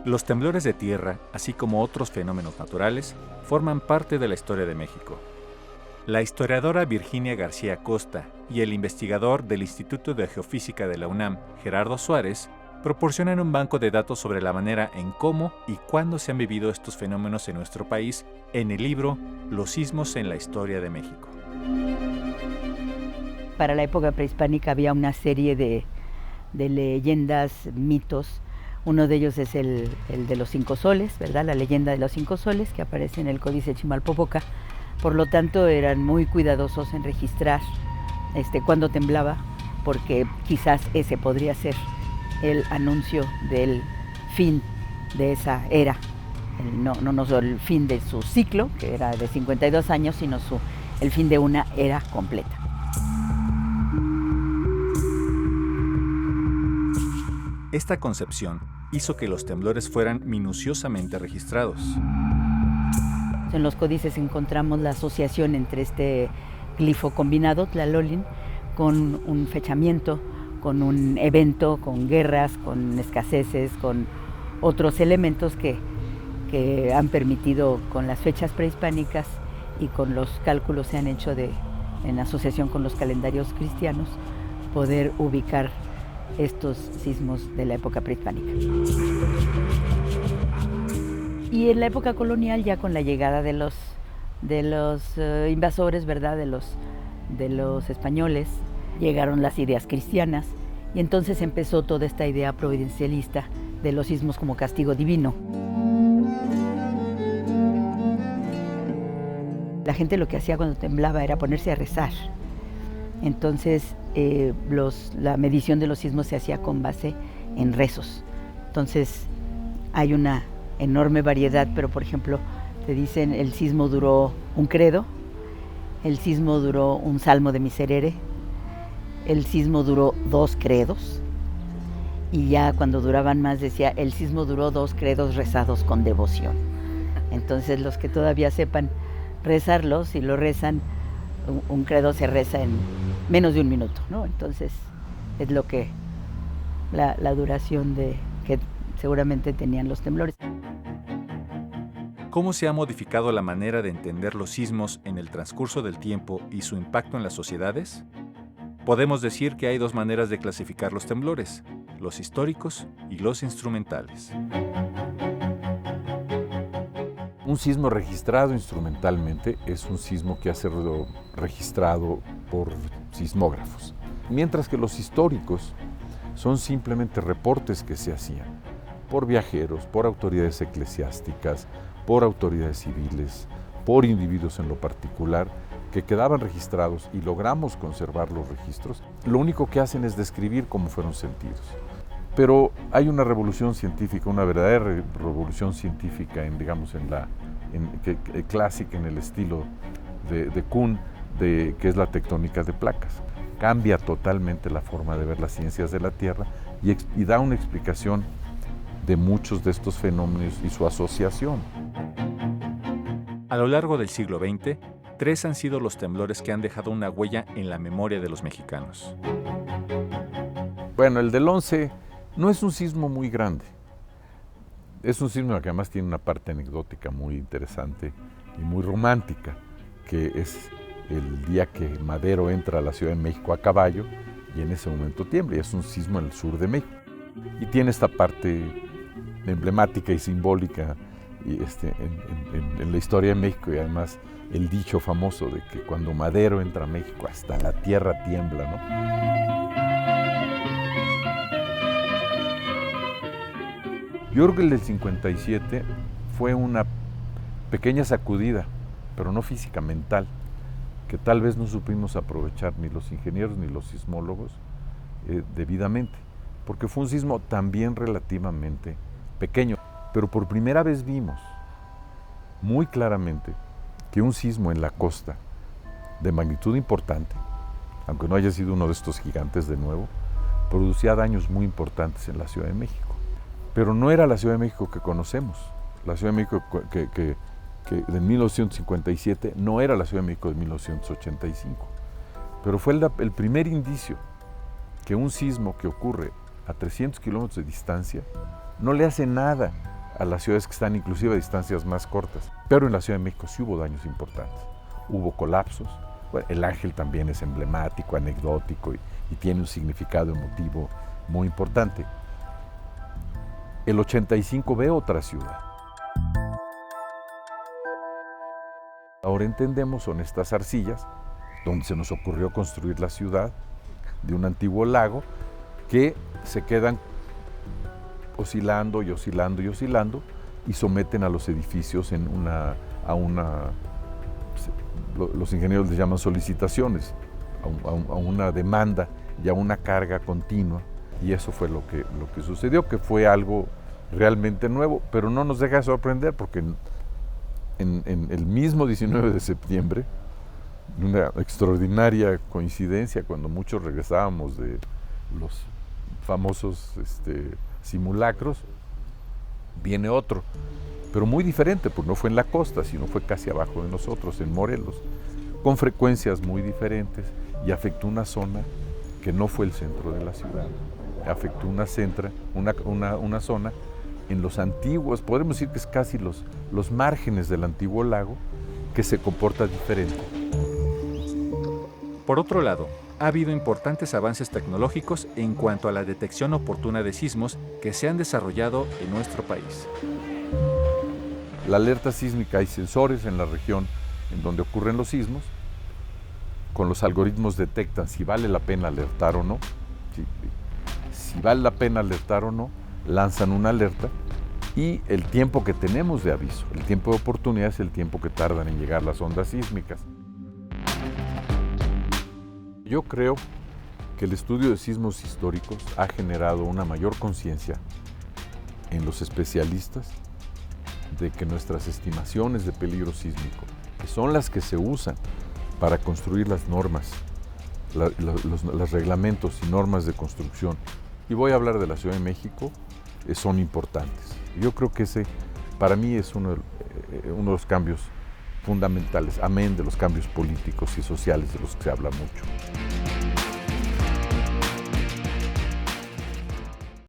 Los temblores de tierra, así como otros fenómenos naturales, forman parte de la historia de México. La historiadora Virginia García Costa y el investigador del Instituto de Geofísica de la UNAM, Gerardo Suárez, proporcionan un banco de datos sobre la manera en cómo y cuándo se han vivido estos fenómenos en nuestro país en el libro Los sismos en la historia de México. Para la época prehispánica había una serie de leyendas, mitos. Uno de ellos es el de los 5 soles, ¿verdad? La leyenda de los 5 soles que aparece en el Códice Chimalpopoca. Por lo tanto, eran muy cuidadosos en registrar cuándo temblaba, porque quizás ese podría ser el anuncio del fin de esa era. No solo el fin de su ciclo, que era de 52 años, sino el fin de una era completa. Esta concepción hizo que los temblores fueran minuciosamente registrados. En los códices encontramos la asociación entre este glifo combinado, Tlalolin, con un fechamiento, con un evento, con guerras, con escaseces, con otros elementos que han permitido, con las fechas prehispánicas y con los cálculos que se han hecho en asociación con los calendarios cristianos, poder ubicar estos sismos de la época prehispánica. Y en la época colonial, ya con la llegada de los invasores, ¿verdad? De los españoles, llegaron las ideas cristianas y entonces empezó toda esta idea providencialista de los sismos como castigo divino. La gente lo que hacía cuando temblaba era ponerse a rezar. Entonces, la medición de los sismos se hacía con base en rezos. Entonces, hay una enorme variedad, pero por ejemplo, te dicen el sismo duró un credo, el sismo duró un salmo de miserere, el sismo duró 2 credos, y ya cuando duraban más decía, el sismo duró 2 credos rezados con devoción. Entonces, los que todavía sepan rezarlo, si lo rezan, un credo se reza en menos de un minuto, ¿no? Entonces, es lo que la duración que seguramente tenían los temblores. ¿Cómo se ha modificado la manera de entender los sismos en el transcurso del tiempo y su impacto en las sociedades? Podemos decir que hay 2 maneras de clasificar los temblores, los históricos y los instrumentales. Un sismo registrado instrumentalmente es un sismo que ha sido registrado por sismógrafos, mientras que los históricos son simplemente reportes que se hacían por viajeros, por autoridades eclesiásticas, por autoridades civiles, por individuos en lo particular, que quedaban registrados y logramos conservar los registros. Lo único que hacen es describir cómo fueron sentidos. Pero hay una revolución científica, una verdadera revolución científica, clásica en el estilo de Kuhn, que es la tectónica de placas. Cambia totalmente la forma de ver las ciencias de la Tierra y da una explicación de muchos de estos fenómenos y su asociación. A lo largo del siglo XX, 3 han sido los temblores que han dejado una huella en la memoria de los mexicanos. Bueno, el del 11 no es un sismo muy grande. Es un sismo que además tiene una parte anecdótica muy interesante y muy romántica, que es el día que Madero entra a la Ciudad de México a caballo y en ese momento tiembla. Y es un sismo en el sur de México. Y tiene esta parte emblemática y simbólica en la historia de México, y además el dicho famoso de que cuando Madero entra a México hasta la tierra tiembla, ¿no? Yo creo que el del 57 fue una pequeña sacudida, pero no física, mental, que tal vez no supimos aprovechar ni los ingenieros ni los sismólogos debidamente, porque fue un sismo también relativamente pequeño, pero por primera vez vimos muy claramente que un sismo en la costa de magnitud importante, aunque no haya sido uno de estos gigantes de nuevo, producía daños muy importantes en la Ciudad de México. Pero no era la Ciudad de México que conocemos. La Ciudad de México que de 1957 no era la Ciudad de México de 1985. Pero fue el primer indicio que un sismo que ocurre a 300 kilómetros de distancia no le hace nada a las ciudades que están inclusive a distancias más cortas. Pero en la Ciudad de México sí hubo daños importantes. Hubo colapsos. Bueno, el Ángel también es emblemático, anecdótico y tiene un significado emotivo muy importante. El 85 ve otra ciudad. Ahora entendemos, son estas arcillas donde se nos ocurrió construir la ciudad de un antiguo lago que se quedan oscilando y oscilando y oscilando y someten a los edificios los ingenieros les llaman solicitaciones, a una demanda y a una carga continua, y eso fue lo que sucedió, que fue algo realmente nuevo, pero no nos deja de sorprender porque en el mismo 19 de septiembre, una extraordinaria coincidencia, cuando muchos regresábamos de los famosos simulacros, viene otro, pero muy diferente, pues no fue en la costa, sino fue casi abajo de nosotros, en Morelos, con frecuencias muy diferentes, y afectó una zona que no fue el centro de la ciudad, afectó una zona en los antiguos, podemos decir que es casi los márgenes del antiguo lago, que se comporta diferente. Por otro lado, ha habido importantes avances tecnológicos en cuanto a la detección oportuna de sismos que se han desarrollado en nuestro país. La alerta sísmica, hay sensores en la región en donde ocurren los sismos, con los algoritmos detectan si vale la pena alertar o no, si vale la pena alertar o no, lanzan una alerta, y el tiempo que tenemos de aviso, el tiempo de oportunidad es el tiempo que tardan en llegar las ondas sísmicas. Yo creo que el estudio de sismos históricos ha generado una mayor conciencia en los especialistas de que nuestras estimaciones de peligro sísmico, que son las que se usan para construir las normas, los reglamentos y normas de construcción, y voy a hablar de la Ciudad de México, son importantes. Yo creo que ese, para mí, es uno de los cambios fundamentales, amén de los cambios políticos y sociales de los que se habla mucho.